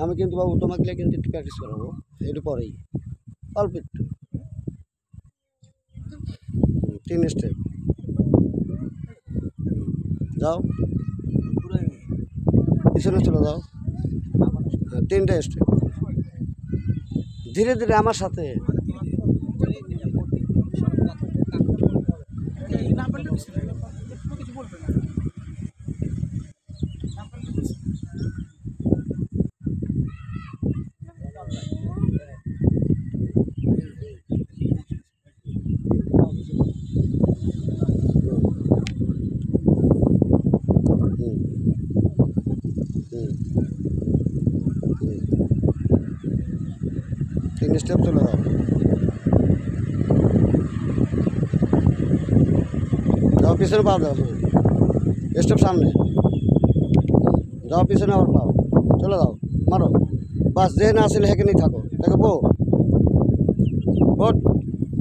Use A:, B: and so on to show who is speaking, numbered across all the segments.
A: আমি কিন্তু বাবু তোমাকে কিন্তু একটু প্র্যাকটিস করাবো একটু পরেই অল্প একটু 3 স্টেপ যাও পিছনে চলে যাও 3টা স্টেপ ধীরে ধীরে আমার সাথে तीन स्टेप चले जाओ पीछे पाओ जाओ स्टेप सामने जाओ पीछे और पाओ चले जाओ मारो बस जे ना आसिल हेके नहीं थाको देखो बो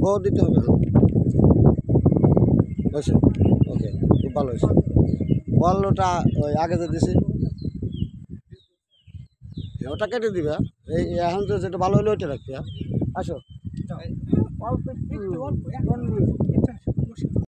A: बो दीते হবে বসে ওকে খুব ভালো হয়েছে বলটা ওই আগে যে দিছি ওটা কেটে দিবা এই এখন তো যেটা ভালো হলো ওইটা রাখতে আসো অল্প একটু